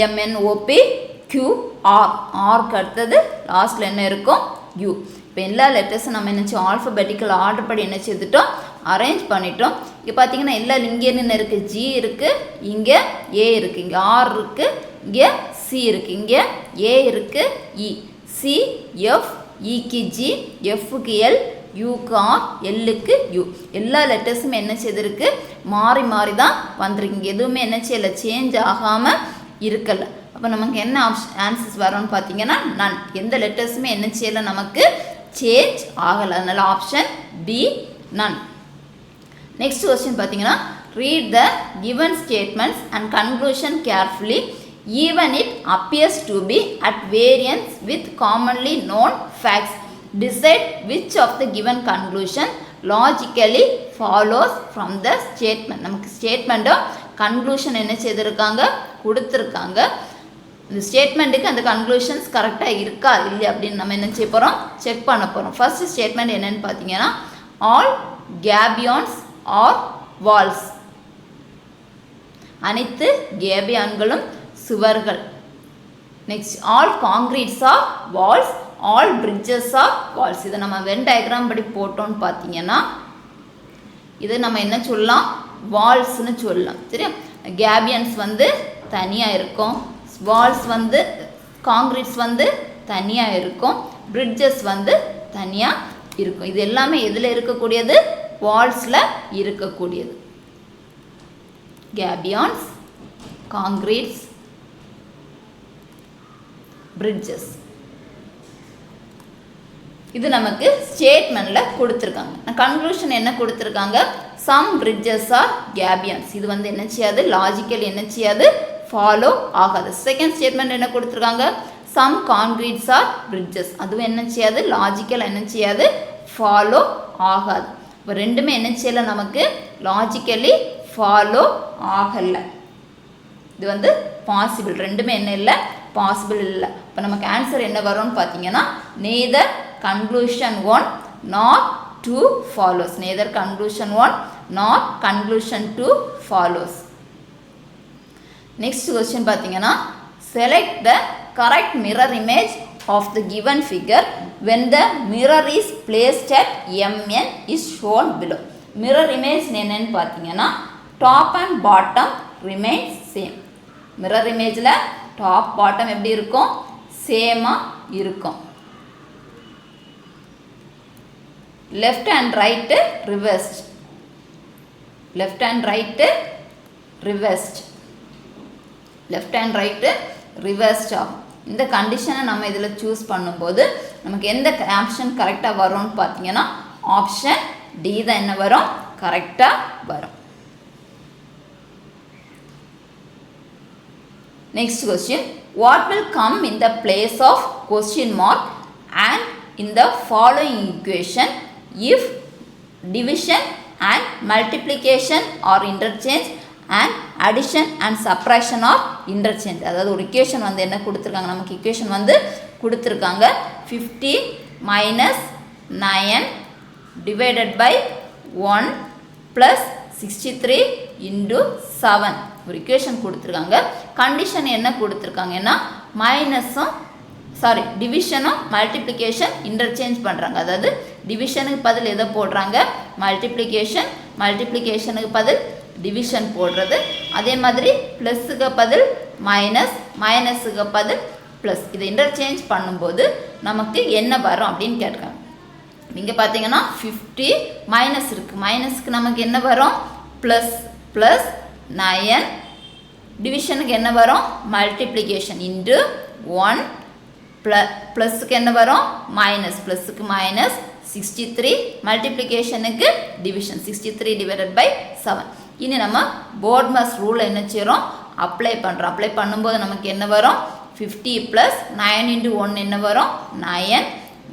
எம்என்ஓபி, கியூ, ஆர். ஆருக்கு அடுத்தது லாஸ்ட்டில் என்ன இருக்கும்? யூ. இப்போ எல்லா லெட்டர்ஸும் நம்ம என்ன செய்வோம்? ஆல்ஃபபெட்டிக்கல் ஆர்டர் படி என்ன செய்துட்டோம்? அரேஞ்ச் பண்ணிட்டோம். இங்கே பார்த்தீங்கன்னா எல்லா இங்கே என்ன இருக்குது? ஜி இருக்குது, இங்கே ஏ இருக்குது, இங்கே ஆர் இருக்குது, இங்கே சி இருக்குது, இங்கே ஏ இருக்குது, இ, சி, எஃப், இக்கு ஜி, எஃப்க்கு எல், யூக்கு ஆர், எல்லுக்கு யூ. எல்லா லெட்டர்ஸுமே என்ன செய்திருக்கு? மாறி மாறி தான் வந்திருக்கு. எதுவுமே என்ன செய்யலை? சேஞ்ச் ஆகாமல் இருக்கலை. அப்போ நமக்கு என்ன ஆன்சர்ஸ் வரும்னு பார்த்தீங்கன்னா நன். எந்த லெட்டர்ஸுமே என்ன செய்யலை? நமக்கு சேஞ்ச் ஆகலை. அதனால் ஆப்ஷன் பி நன். நெக்ஸ்ட் கொஸ்டின் பார்த்தீங்கன்னா read the given statements and conclusion carefully even it appears to be at variance with commonly known facts. Decide which of the given conclusion logically follows from the statement. நமக்கு ஸ்டேட்மெண்ட்டோ conclusion என்ன செய்திருக்காங்க? கொடுத்துருக்காங்க. இந்த ஸ்டேட்மெண்ட்டுக்கு அந்த conclusions கரெக்டாக இருக்கா இல்லை அப்படின்னு நம்ம என்ன செய்ய போகிறோம்? செக் பண்ண போகிறோம். ஃபர்ஸ்ட் ஸ்டேட்மெண்ட் என்னென்னு பார்த்தீங்கன்னா ஆல் கேபியான்ஸ் ஆர் வால்ஸ். அனைத்து கேபியான்களும் சுவர்கள். Next all concretes are walls, all bridges are walls. இதை நம்ம வென் டயக்ராம் படி போட்டோன்னு பார்த்தீங்கன்னா இது நம்ம என்ன சொல்லலாம்? வால்ஸ்னு சொல்லலாம். சரியா? கேபியன்ஸ் வந்து தனியாக இருக்கும், வால்ஸ் வந்து காங்கிரீட்ஸ் வந்து தனியாக இருக்கும், பிரிட்ஜஸ் வந்து தனியாக இருக்கும். இது எல்லாமே எதில் இருக்கக்கூடியது? வால்ஸில் இருக்கக்கூடியது. Gabions, concretes, bridges. இது நமக்கு ஸ்டேட்மெண்ட்டில் கொடுத்துருக்காங்க. கன்க்ளூஷன் என்ன கொடுத்துருக்காங்க? Some bridges are gabions. இது வந்து என்ன செய்யாது? லாஜிக்கல் என்ன செய்யாது? ஃபாலோ ஆகாது. செகண்ட் ஸ்டேட்மெண்ட் என்ன கொடுத்துருக்காங்க? Some concretes are bridges. அதுவும் என்ன செய்யாது? லாஜிக்கல் என்ன செய்யாது? ஃபாலோ ஆகாது. இப்போ ரெண்டுமே என்ன செய்யலை? நமக்கு லாஜிக்கலி ஃபாலோ ஆகலை. இது வந்து பாசிபிள். ரெண்டுமே என்ன இல்லை? பாசிபிள் இல்லை. இப்போ நமக்கு ஆன்சர் என்ன வரும்னு பார்த்தீங்கன்னா neither conclusion 1 nor 2 follows. Neither conclusion 1 nor conclusion 2 follows. Next question பார்த்தீங்கன்னா select the correct mirror image of the given figure when the mirror is placed at mn is shown below. Mirror image என்னன்னு பார்த்தீங்கன்னா top and bottom remains same. Mirror imageல top bottom எப்படி இருக்கும்? சேமா இருக்கும். left and right reversed. left and right reversed. left and right reversed ஆகும். இந்த கண்டிஷனை நம்ம இதில் சூஸ் பண்ணும்போது நமக்கு எந்த ஆப்ஷன் கரெக்டாக வரும்னு பார்த்தீங்கன்னா ஆப்ஷன் டி தான் என்ன வரும்? கரெக்டாக வரும். Next question. What will come in the place of question mark and in the following equation if division and multiplication are interchanged and addition and subtraction are interchange? அதாவது ஒரு equation வந்து என்ன கொடுத்துருக்காங்க? நமக்கு equation வந்து கொடுத்துருக்காங்க 50 minus 9 divided by 1 plus 63 into 7 ஒரு equation கொடுத்துருக்காங்க. கண்டிஷன் என்ன கொடுத்துருக்காங்கன்னா மைனஸும் டிவிஷனும் மல்டிப்ளிகேஷன் இன்டர்சேஞ்ச் பண்ணுறாங்க. அதாவது டிவிஷனுக்கு பதில் எதை போடுறாங்க? மல்டிப்ளிகேஷனுக்கு பதில் டிவிஷன் போடுறது. அதே மாதிரி ப்ளஸ்ஸுக்கு பதில் மைனஸுக்கு பதில் ப்ளஸ். இதை இன்டர்சேஞ்ச் பண்ணும்போது நமக்கு என்ன வரும் அப்படின்னு கேட்குறாங்க. இங்கே பார்த்தீங்கன்னா 50 மைனஸ் இருக்குது. மைனஸுக்கு நமக்கு என்ன வரும்? ப்ளஸ் 9. டிவிஷனுக்கு என்ன வரும்? Multiplication into 1. ப்ளஸ்ஸுக்கு என்ன வரும்? மைனஸ். ப்ளஸ்ஸுக்கு மைனஸ் 63. மல்டிப்ளிகேஷனுக்கு டிவிஷன் 63 டிவைடட் பை 7. இனி நம்ம போர்ட்மஸ் ரூல் என்ன செய்கிறோம்? அப்ளை பண்ணுறோம். அப்ளை பண்ணும்போது நமக்கு என்ன வரும்? 50 ப்ளஸ் 9 இன்ட்டு 1 என்ன வரும்? 9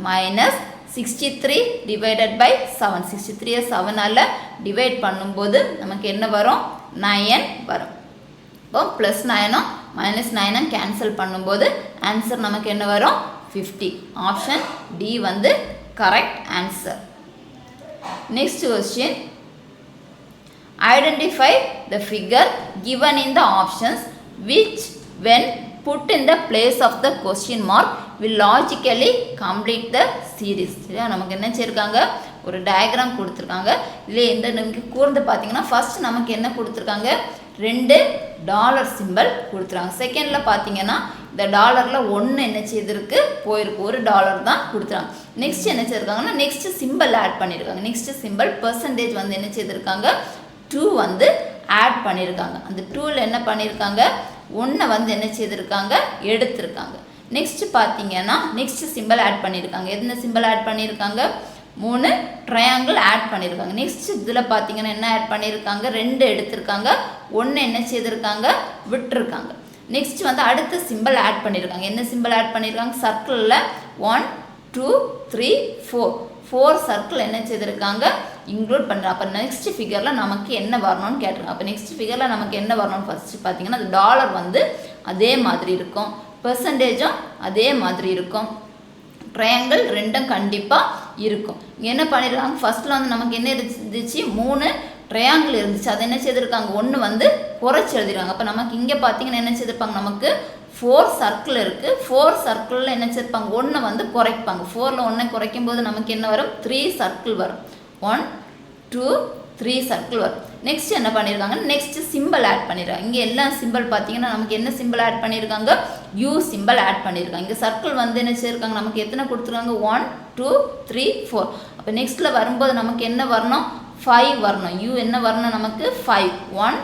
மைனஸ் 63 டிவைடட் பை 7. 63 7ஆல் டிவைட் பண்ணும்போது நமக்கு என்ன வரும்? 9 வரும். இப்போ ப்ளஸ் 9 மைனஸ் 9 கேன்சல் பண்ணும்போது ஆன்சர் நமக்கு என்ன வரும்? 50. ஆப்ஷன் டி வந்து correct answer. Next question. Identify the figure given in the options which when put in the place of the question mark will logically complete the series. சரியா? நமக்கு என்ன செய்யிருக்காங்க? ஒரு diagram கொடுத்துருக்காங்க. இதில் எந்த நமக்கு கூர்ந்து பார்த்தீங்கன்னா ஃபர்ஸ்ட் நமக்கு என்ன கொடுத்துருக்காங்க? 2 டாலர் சிம்பிள் கொடுத்துருக்காங்க. செகண்டில் பார்த்தீங்கன்னா இந்த டாலரில் 1 என்ன செய்திருக்கு? போயிருக்கு. $1 தான் கொடுத்துருக்காங்க. நெக்ஸ்ட் என்ன செய்திருக்காங்கன்னா நெக்ஸ்ட் சிம்பிள் ஆட் பண்ணியிருக்காங்க. நெக்ஸ்ட் சிம்பிள் பர்சன்டேஜ் வந்து என்ன செய்திருக்காங்க? 2 வந்து ஆட் பண்ணியிருக்காங்க. அந்த 2ல் என்ன பண்ணியிருக்காங்க? 1 வந்து என்ன செய்திருக்காங்க? எடுத்திருக்காங்க. நெக்ஸ்ட் பார்த்தீங்கன்னா நெக்ஸ்ட் சிம்பிள் ஆட் பண்ணியிருக்காங்க. எந்த சிம்பிள் ஆட் பண்ணியிருக்காங்க? 3 ட்ரையாங்கிள் ஆட் பண்ணியிருக்காங்க. நெக்ஸ்ட் இதில் பார்த்தீங்கன்னா என்ன ஆட் பண்ணியிருக்காங்க? 2 எடுத்திருக்காங்க. 1 என்ன செய்திருக்காங்க? விட்டுருக்காங்க. நெக்ஸ்ட் வந்து அடுத்த சிம்பிள் ஆட் பண்ணியிருக்காங்க. என்ன சிம்பிள் ஆட் பண்ணியிருக்காங்க? சர்க்கிளில் 1 2 3 4 சர்க்கிள் என்ன செய்திருக்காங்க? இன்க்ளூட் பண்ணுறோம். அப்போ நெக்ஸ்ட் ஃபிகரில் நமக்கு என்ன வரணும்னு கேட்டிருக்காங்க. அப்போ நெக்ஸ்ட் ஃபிகரில் நமக்கு என்ன வரணும்னு ஃபஸ்ட்டு பார்த்தீங்கன்னா அது டாலர் வந்து அதே மாதிரி இருக்கும். பெர்சன்டேஜும் அதே மாதிரி இருக்கும். ட்ரையாங்கிள் 2ம் கண்டிப்பாக இருக்கும். இங்கே என்ன பண்ணியிருக்காங்க? ஃபஸ்ட்டில் வந்து நமக்கு என்ன இருந்துச்சு? 3 ட்ரையாங்கிள் இருந்துச்சு. அதை என்ன செய்திருக்காங்க? 1 வந்து குறைச்சி எழுதிருக்காங்க. அப்போ நமக்கு இங்கே பார்த்தீங்கன்னா என்ன செய்திருப்பாங்க? நமக்கு 4 சர்க்கிள் இருக்குது. 4 சர்க்கிளில் என்ன செய்திருப்பாங்க? 1 வந்து குறைப்பாங்க. 4ல் 1 குறைக்கும் போது நமக்கு என்ன வரும்? 3 சர்க்கிள் வரும். 1 2 3 சர்க்கிள் வரும். நெக்ஸ்ட் என்ன பண்ணியிருக்காங்க? நெக்ஸ்ட் சிம்பிள் ஆட் பண்ணியிருக்காங்க. இங்கே எல்லா சிம்பிள் பார்த்தீங்கன்னா நமக்கு என்ன சிம்பிள் ஆட் பண்ணியிருக்காங்க? யூ சிம்பிள் ஆட் பண்ணியிருக்காங்க. இங்கே சர்க்கிள் வந்து என்ன செய்யிருக்காங்க? நமக்கு எத்தனை கொடுத்துருக்காங்க? 1 2 3 4. அப்போ நெக்ஸ்ட்டில் வரும்போது நமக்கு என்ன வரணும்? 5 வரணும். யூ என்ன வரணும்? நமக்கு 5. 1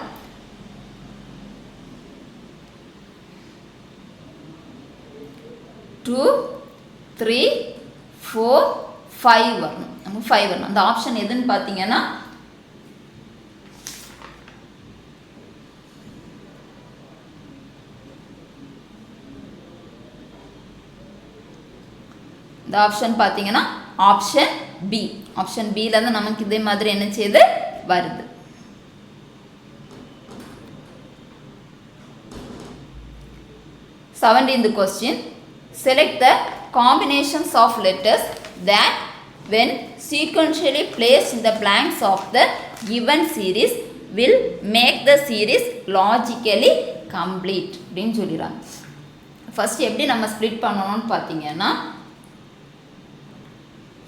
2 3 4 5 வரணும். நமக்கு 5 வரணும். அந்த ஆப்ஷன் எதுன்னு பார்த்தீங்கன்னா இந்த ஆப்ஷன் பார்த்தீங்கன்னா ஆப்ஷன் பி. ஆப்ஷன் பியில் தான் நமக்கு இதே மாதிரி என்ன செய்யுது? வருது. Seventeenth question. Select the combinations of letters that when sequentially placed in the blanks of the given series will make the series logically complete அப்படின்னு சொல்லிடுறாங்க. ஃபர்ஸ்ட் எப்படி நம்ம ஸ்ப்ளிட் பண்ணணும்னு பார்த்தீங்கன்னா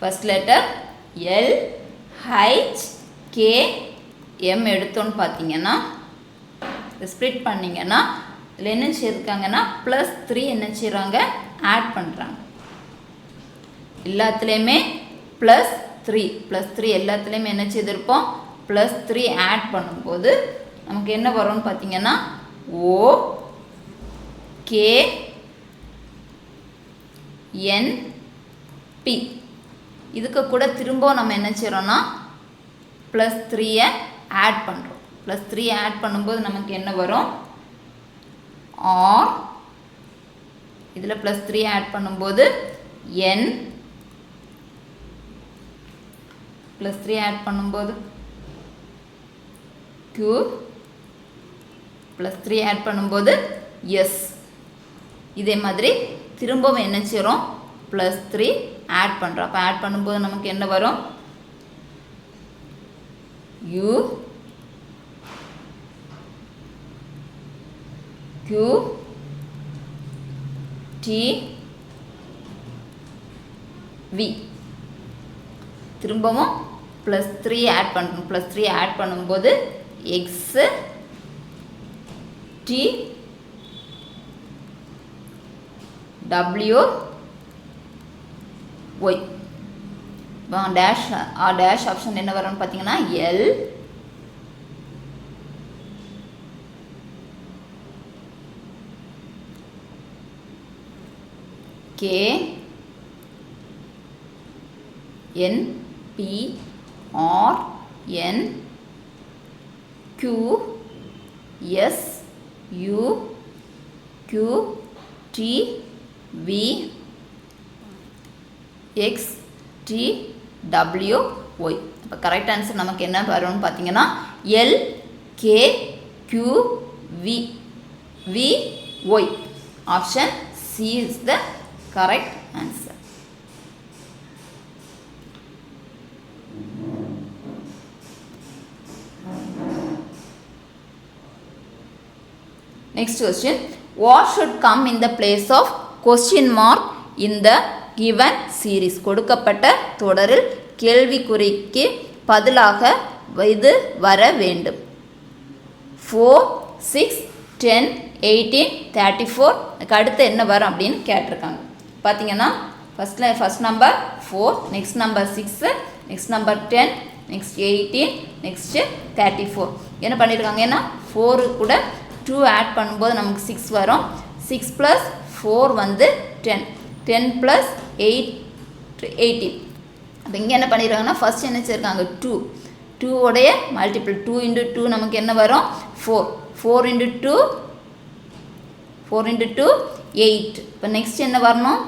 first letter L H K M எடுத்தோன்னு பார்த்தீங்கன்னா split பண்ணிங்கன்னா இதில் என்ன செய்யிருக்காங்கன்னா +3 என்ன செய்கிறாங்க ஆட் பண்ணுறாங்க. எல்லாத்துலேயுமே +3 எல்லாத்துலேயுமே என்ன செய்திருப்போம் +3 ஆட் பண்ணும்போது நமக்கு என்ன வரும்னு பார்த்தீங்கன்னா ஓ கே என் பி. இதுக்கு கூட திரும்ப நம்ம என்ன செய்கிறோன்னா +3 ஆட் பண்ணுறோம். +3 ஆட் பண்ணும்போது நமக்கு என்ன வரும் ஆர். இதில் +3 ஆட் பண்ணும்போது என் +3 ஆட் பண்ணும்போது Q +3 ஆட் பண்ணும்போது எஸ். இதே மாதிரி திரும்பவும் என்ன செய்கிறோம் +3 ஆட் பண்ணுறோம். அப்போ ஆட் பண்ணும்போது நமக்கு என்ன வரும் U Q T V. திரும்பவும் +3 ஆட் பண்ணுறோம். +3 ஆட் பண்ணும்போது X T W Y. Dash dash option என்ன வரும்னு பார்த்தீங்கன்னா L K N P R N Q S U Q T V X T W Y. இப்போ கரெக்ட் ஆன்சர் நமக்கு என்ன வரும்னு பார்த்தீங்கன்னா L K Q V V Y. Option C is the correct answer. Next question, what should come in the place of question mark in the given series? கொடுக்கப்பட்ட தொடரில் கேள்விக்குறிக்கு பதிலாக இது வர வேண்டும். 4 6 10 18 34 அடுத்து என்ன வரும் அப்படின்னு கேட்டிருக்காங்க. பார்த்தீங்கன்னா first number 4, next number 6, next number 10, next 18, next 34. என்ன பண்ணியிருக்காங்க, ஏன்னா 4 கூட 2 ஆட் பண்ணும்போது நமக்கு 6 வரும். 6 + 4 வந்து 10, 10 + 8 18. அப்போ இங்கே என்ன பண்ணியிருக்காங்கன்னா ஃபஸ்ட் என்ன வச்சுருக்காங்க 2, 2 உடைய மல்டிபிள் 2 × 2 நமக்கு என்ன வரும் 4, 4 × 2 4 × 2 8. இப்போ நெக்ஸ்ட் என்ன வரணும்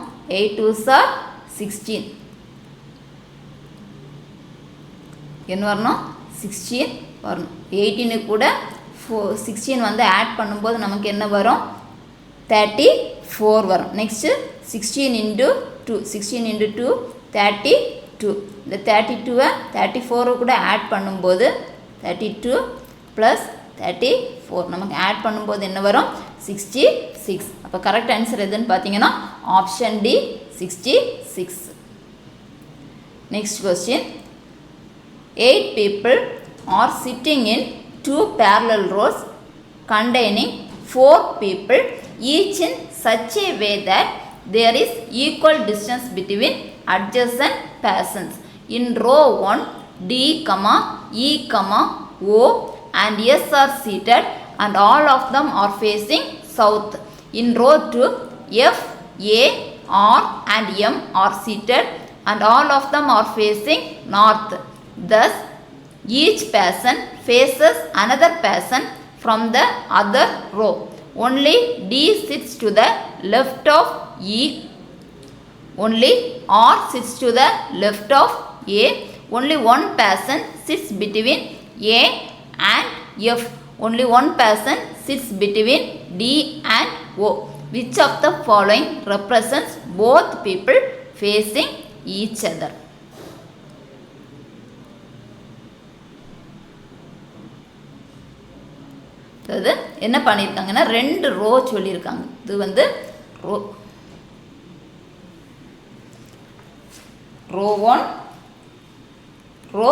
8 2s are 16. என்ன வரணும் 16 வரணும். 18 கூட 16 வந்து ஆட் பண்ணும்போது நமக்கு என்ன வரும் 34 வரும். நெக்ஸ்ட்டு 16 × 2, 16 × 2 32. இந்த 32-ஐ 34 கூட ஆட் பண்ணும்போது 32 + 34 நமக்கு ஆட் பண்ணும்போது என்ன வரும் 66. அப்போ கரெக்ட் ஆன்சர் எதுன்னு பார்த்தீங்கன்னா option D 66. Next question, 8 people are sitting in 2 parallel rows containing 4 people each in such a way that there is equal distance between adjacent persons. In row 1, D, E, O and S are seated and all of them are facing south. In row 2, F, A, R and M are seated and all of them are facing north. Thus, each person faces another person from the other row. Only D sits to the left of E. Only R sits to the left of A. Only one person sits between A and F. Only one person sits between D and O. Which of the following represents both people facing each other? அது என்ன பண்ணியிருக்காங்கன்னா 2 row சொல்லியிருக்காங்க. இது வந்து row 1 row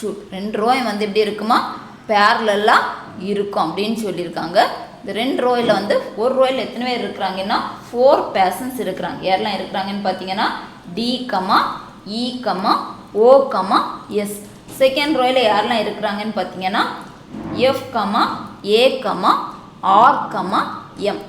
2 ரெண்டு ரோயும் வந்து எப்படி இருக்குமா பேரலெல்லாம் இருக்கும் அப்படின்னு சொல்லியிருக்காங்க. இந்த ரெண்டு ரோயில் வந்து ஒரு ரோயில் எத்தனை பேர் இருக்கிறாங்கன்னா 4 persons இருக்கிறாங்க. யாரெல்லாம் இருக்கிறாங்கன்னு பார்த்தீங்கன்னா D comma E comma O comma S. Second ரோயில் யாரெல்லாம் இருக்கிறாங்கன்னு பார்த்தீங்கன்னா F comma A comma R comma M.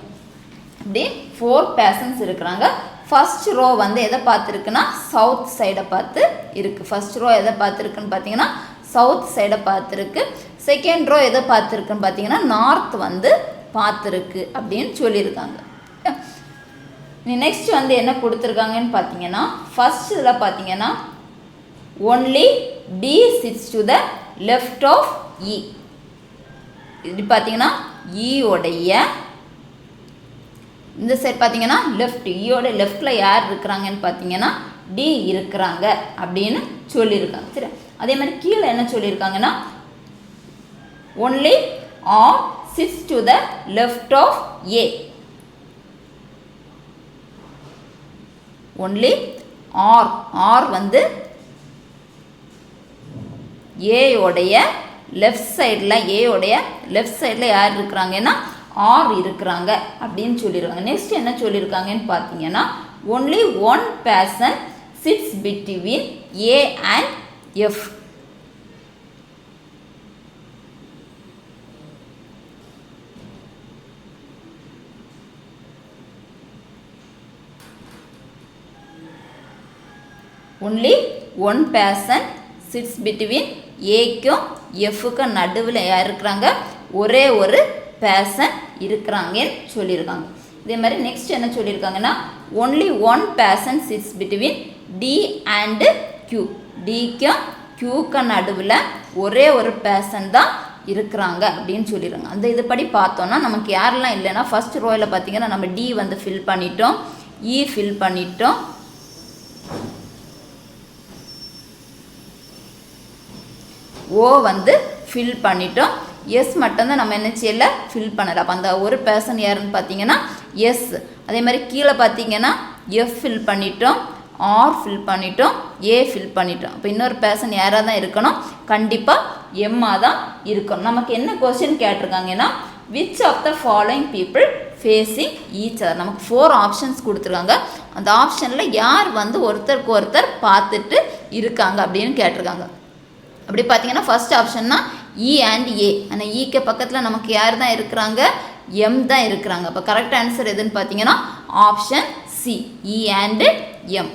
இப்படி 4 persons இருக்கிறாங்க. ஃபர்ஸ்ட் ரோ வந்து எதை பார்த்துருக்குன்னா சவுத் சைடை பார்த்து இருக்குது. ஃபர்ஸ்ட் ரோ எதை பார்த்துருக்குன்னு பார்த்தீங்கன்னா சவுத் சைடை பார்த்துருக்கு. செகண்ட் ரோ எதை பார்த்துருக்குன்னு பார்த்தீங்கன்னா நார்த் வந்து பார்த்துருக்கு அப்படின்னு சொல்லியிருக்காங்க. நெக்ஸ்ட் வந்து என்ன கொடுத்துருக்காங்கன்னு பார்த்தீங்கன்னா ஃபர்ஸ்ட் இதில் பார்த்தீங்கன்னா only D sits to the left of E. இப்படி பார்த்தீங்கன்னா ஈயோடைய இந்த சைட் பார்த்தீங்கன்னா லெஃப்ட், ஈயோட லெஃப்டில் யார் இருக்கிறாங்கன்னு பார்த்தீங்கன்னா டி இருக்கிறாங்க அப்படின்னு சொல்லியிருக்காங்க. சரி, அதே மாதிரி கீழே என்ன சொல்லியிருக்காங்கன்னா only R sits to the left of A. Only R வந்து ஏயோடைய லெஃப்ட் சைடில் யார் இருக்கிறாங்கன்னா ஆர் இருக்கிறாங்க அப்படின்னு சொல்லியிருக்காங்க. நெக்ஸ்ட் என்ன சொல்லியிருக்காங்கன்னு பார்த்தீங்கன்னா only one person sits between A and F. Only one person sits between ஏக்கும் எஃப்க்கும் நடுவில் யார் இருக்கிறாங்க ஒரே ஒரு person இருக்கிறாங்கன்னு சொல்லியிருக்காங்க. இதே மாதிரி நெக்ஸ்ட் என்ன சொல்லியிருக்காங்கன்னா only one person sits between D and Q. டிக்கும் கியூக்கும் நடுவில் ஒரே ஒரு person தான் இருக்கிறாங்க அப்படின்னு சொல்லிடுறாங்க. அந்த இதுபடி பார்த்தோன்னா நமக்கு யாரெல்லாம் இல்லைன்னா ஃபர்ஸ்ட் ரோயில் பார்த்தீங்கன்னா நம்ம டி வந்து ஃபில் பண்ணிட்டோம், இ ஃபில் பண்ணிட்டோம், ஓ வந்து ஃபில் பண்ணிட்டோம், எஸ் மட்டும்தான் நம்ம என்ன செய்யலை ஃபில் பண்ணலை. அப்போ அந்த ஒரு person யாருன்னு பார்த்தீங்கன்னா எஸ். அதே மாதிரி கீழே பார்த்தீங்கன்னா எஃப் ஃபில் பண்ணிட்டோம், ஆர் ஃபில் பண்ணிட்டோம், ஏ ஃபில் பண்ணிட்டோம். அப்போ இன்னொரு person யாராக தான் இருக்கணும், கண்டிப்பாக எம்மாக தான் இருக்கணும். நமக்கு என்ன கொஸ்டின் கேட்டிருக்காங்கன்னா which of the following people facing each other. நமக்கு 4 ஆப்ஷன்ஸ் கொடுத்துருக்காங்க. அந்த ஆப்ஷனில் யார் வந்து ஒருத்தருக்கு ஒருத்தர் பார்த்துட்டு இருக்காங்க அப்படின்னு கேட்டிருக்காங்க. அப்படி பார்த்தீங்கன்னா ஃபர்ஸ்ட் ஆப்ஷன்னா இ அண்ட் ஏ. ஆனால் ஈக்கு பக்கத்தில் நமக்கு யார் தான் இருக்கிறாங்க, எம் தான் இருக்கிறாங்க. அப்போ கரெக்ட் ஆன்சர் எதுன்னு பார்த்தீங்கன்னா option C, E and M.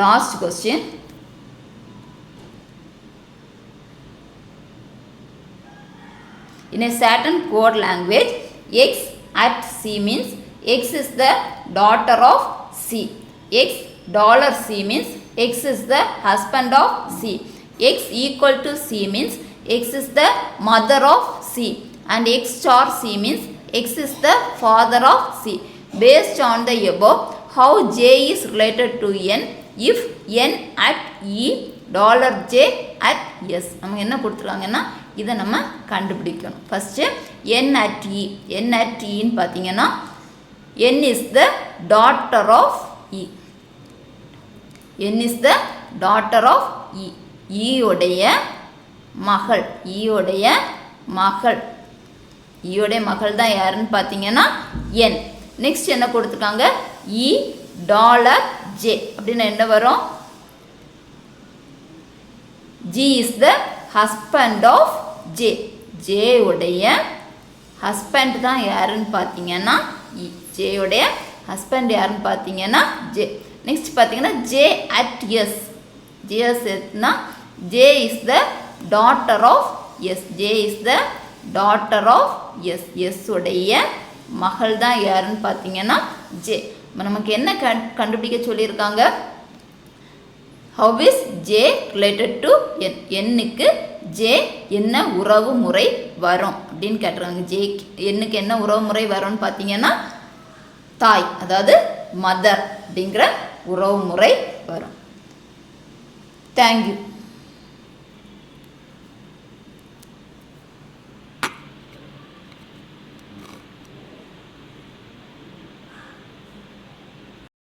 Last question. In a certain code language, X at C means X is the daughter of C. X $C means X is the husband of C. X equal to C means X is the mother of C. And X star C means X is the father of C. Based on the above, how J is related to N if N at E, $J at S. நமக்கு என்ன கொடுத்துருக்காங்கன்னா இதை நம்ம கண்டுபிடிக்கணும். First N at E. N at Eன்னு பார்த்தீங்கன்னா N is the daughter of E. N is the daughter of E. ஈயோடைய மகள், ஈயோடைய மகள், ஈயோடைய மகள் தான் யாருன்னு பார்த்தீங்கன்னா N. நெக்ஸ்ட் என்ன கொடுத்துருக்காங்க, E $J அப்படின்னு என்ன வரும், G is the husband of J. J உடைய ஹஸ்பண்ட் தான் யாருன்னு பார்த்தீங்கன்னா E. J உடைய ஹஸ்பண்ட் யாருன்னு பார்த்தீங்கன்னா J. நெக்ஸ்ட் பார்த்தீங்கன்னா J at S. J எஸ்னா J is the daughter of S. J is the daughter of S. S உடைய மகள் தான் யாருன்னு பார்த்தீங்கன்னா J. நமக்கு என்ன கண்டுபிடிக்க சொல்லியிருக்காங்க, how is J related to N. Nக்கு J என்ன உறவு முறை வரும் அப்படின்னு கேட்டிருக்காங்க. J Nக்கு என்ன உறவு முறை வரும்னு பார்த்தீங்கன்னா தாய், அதாவது மதர் அப்படிங்கிற உறவு முறை வரும். தேங்க்யூ.